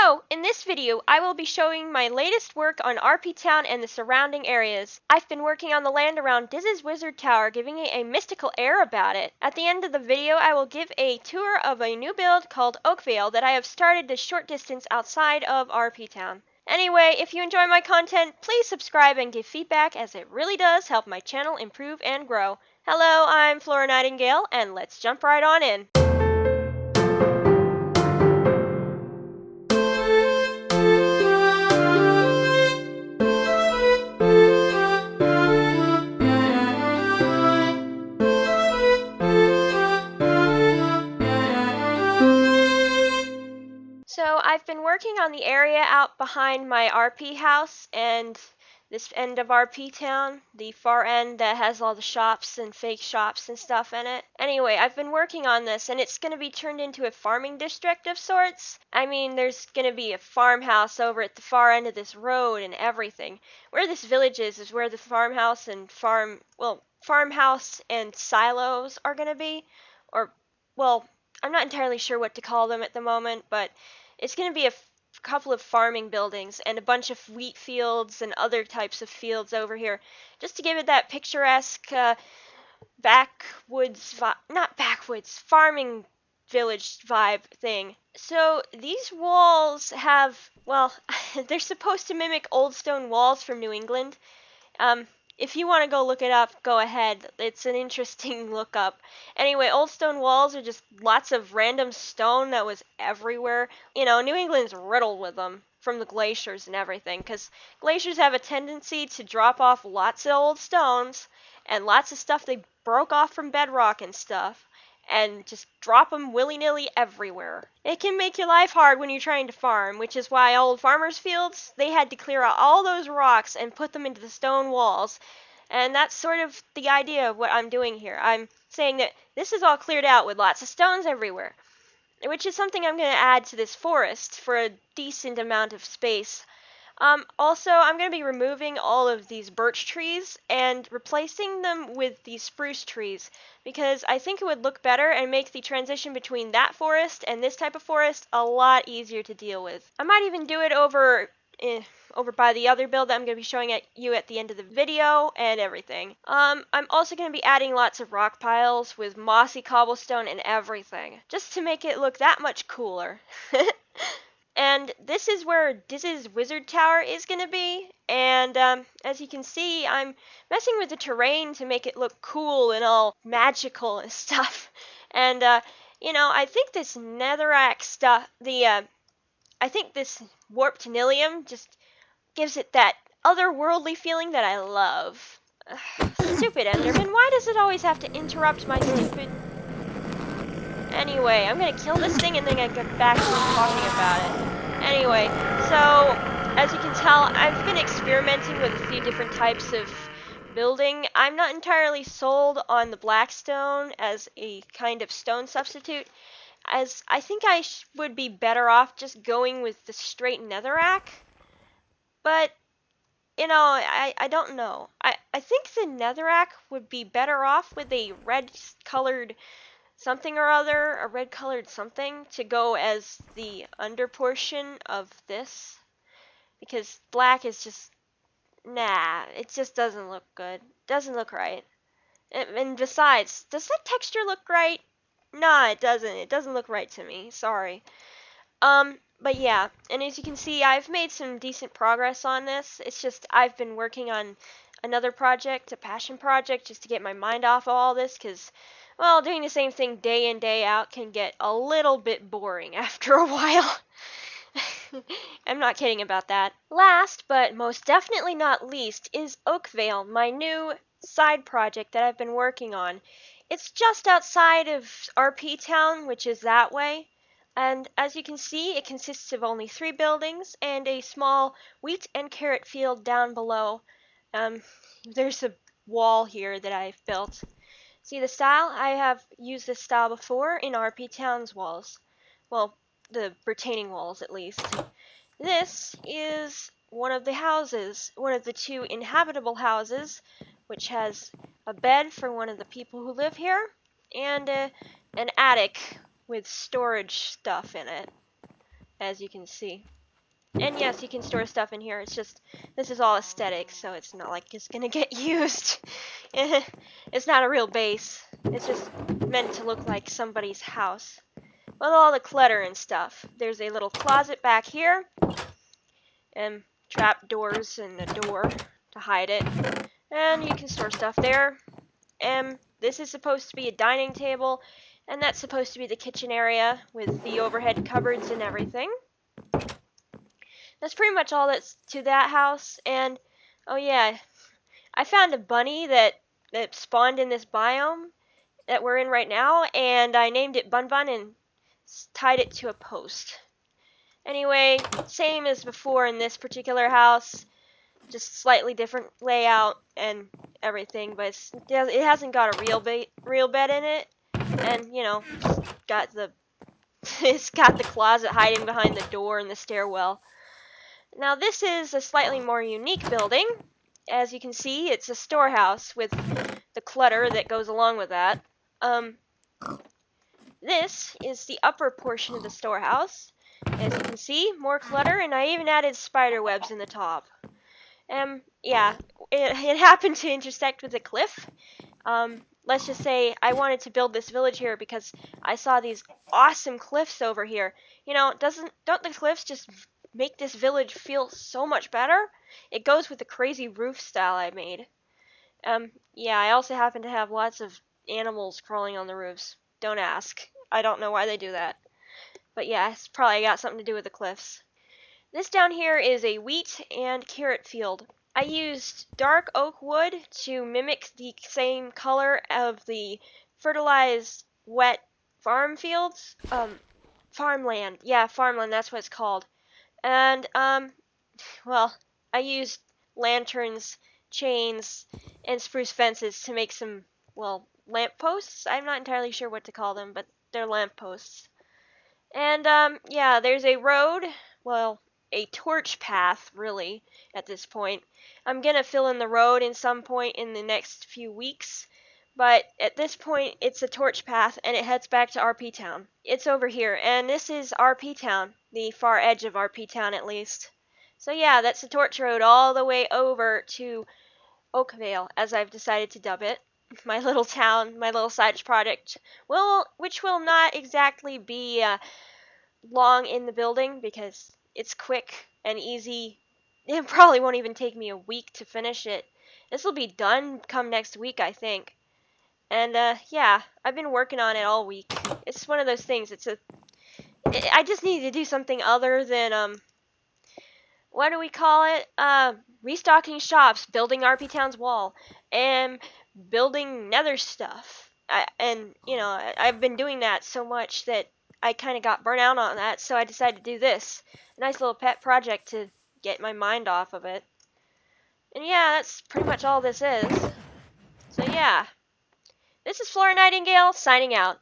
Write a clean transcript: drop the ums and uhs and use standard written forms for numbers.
So, in this video, I will be showing my latest work on RP Town and the surrounding areas. I've been working on the land around Diz's Wizard Tower, giving it a mystical air about it. At the end of the video, I will give a tour of a new build called Oakvale that I have started a short distance outside of RP Town. Anyway, if you enjoy my content, please subscribe and give feedback, as it really does help my channel improve and grow. Hello, I'm Flora Nightingale, and let's jump right on in. So I've been working on the area out behind my RP house and this end of RP town, the far end that has all the shops and fake shops and stuff in it. Anyway, I've been working on this and it's going to be turned into a farming district of sorts. I mean, there's going to be a farmhouse over at the far end of this road and everything. Where this village is where the farmhouse and farmhouse and silos are going to be. Or, well, I'm not entirely sure what to call them at the moment, but it's going to be a couple of farming buildings and a bunch of wheat fields and other types of fields over here, just to give it that picturesque farming village vibe thing. So these walls have, well, they're supposed to mimic old stone walls from New England. If you want to go look it up, go ahead. It's an interesting look up. Anyway, old stone walls are just lots of random stone that was everywhere. You know, New England's riddled with them from the glaciers and everything, because glaciers have a tendency to drop off lots of old stones and lots of stuff they broke off from bedrock and stuff, and just drop them willy-nilly everywhere. It can make your life hard when you're trying to farm, which is why old farmers' fields, they had to clear out all those rocks and put them into the stone walls. And that's sort of the idea of what I'm doing here. I'm saying that this is all cleared out with lots of stones everywhere, which is something I'm going to add to this forest for a decent amount of space. Also, I'm going to be removing all of these birch trees and replacing them with these spruce trees, because I think it would look better and make the transition between that forest and this type of forest a lot easier to deal with. I might even do it over by the other build that I'm going to be showing you at the end of the video and everything. I'm also going to be adding lots of rock piles with mossy cobblestone and everything, just to make it look that much cooler. And this is where Diz's Wizard Tower is going to be, and as you can see, I'm messing with the terrain to make it look cool and all magical and stuff. And, you know, I think this netherrack stuff, I think this warped nilium just gives it that otherworldly feeling that I love. Stupid Enderman, why does it always have to interrupt my stupid... Anyway, I'm gonna kill this thing and then I get back to talking about it. Anyway, so as you can tell, I've been experimenting with a few different types of building. I'm not entirely sold on the blackstone as a kind of stone substitute, as I think I would be better off just going with the straight netherrack. But, you know, I don't know. I think the netherrack would be better off with a red-colored something or other, a red-colored something, to go as the under portion of this. Because black is just, nah, it just doesn't look good. Doesn't look right. And besides, does that texture look right? Nah, it doesn't. It doesn't look right to me. Sorry. But yeah, and as you can see, I've made some decent progress on this. It's just I've been working on another project, a passion project, just to get my mind off of all this, because, well, doing the same thing day in, day out can get a little bit boring after a while. I'm not kidding about that. Last, but most definitely not least, is Oakvale, my new side project that I've been working on. It's just outside of RP Town, which is that way. And as you can see, it consists of only 3 buildings and a small wheat and carrot field down below. There's a wall here that I've built. See the style? I have used this style before in RP Town's walls. Well, the retaining walls at least. This is one of the houses, one of the 2 inhabitable houses, which has a bed for one of the people who live here, and an attic with storage stuff in it. as you can see. And yes, you can store stuff in here. It's just, this is all aesthetic, so it's not like it's gonna get used. It's not a real base. It's just meant to look like somebody's house. With all the clutter and stuff. There's a little closet back here. And trap doors and a door to hide it. And you can store stuff there. And this is supposed to be a dining table. And that's supposed to be the kitchen area with the overhead cupboards and everything. That's pretty much all that's to that house. And, oh yeah, I found a bunny that spawned in this biome that we're in right now. And I named it Bun Bun and tied it to a post. Anyway, same as before in this particular house. Just slightly different layout and everything, but it hasn't got a real bed in it, and you know, got the it's got the closet hiding behind the door and the stairwell. Now this is a slightly more unique building. As you can see, it's a storehouse with the clutter that goes along with that. This is the upper portion of the storehouse. As you can see, more clutter, and I even added spider webs in the top. Yeah, it happened to intersect with a cliff. Let's just say I wanted to build this village here because I saw these awesome cliffs over here. You know, don't the cliffs just make this village feel so much better? It goes with the crazy roof style I made. Yeah, I also happen to have lots of animals crawling on the roofs. Don't ask. I don't know why they do that. But yeah, it's probably got something to do with the cliffs. This down here is a wheat and carrot field. I used dark oak wood to mimic the same color of the fertilized wet farm fields. Farmland. Yeah, farmland, that's what it's called. And, well, I used lanterns, chains, and spruce fences to make some, well, lampposts. I'm not entirely sure what to call them, but they're lampposts. And, yeah, there's a road, well, a torch path, really, at this point. I'm gonna fill in the road in some point in the next few weeks, but at this point, it's a torch path, and it heads back to RP Town. It's over here, and this is RP Town, the far edge of RP Town, at least. So yeah, that's the torch road all the way over to Oakvale, as I've decided to dub it. My little town, my little side project, which will not exactly be, long in the building because it's quick and easy. It probably won't even take me a week to finish it. This will be done come next week, I think. And yeah, I've been working on it all week. It's one of those things. I just need to do something other than what do we call it? Restocking shops, building RP Town's wall, and building nether stuff. And you know, I've been doing that so much that I kind of got burnt out on that, so I decided to do this. A nice little pet project to get my mind off of it. And yeah, that's pretty much all this is. So yeah, this is Flora Nightingale signing out.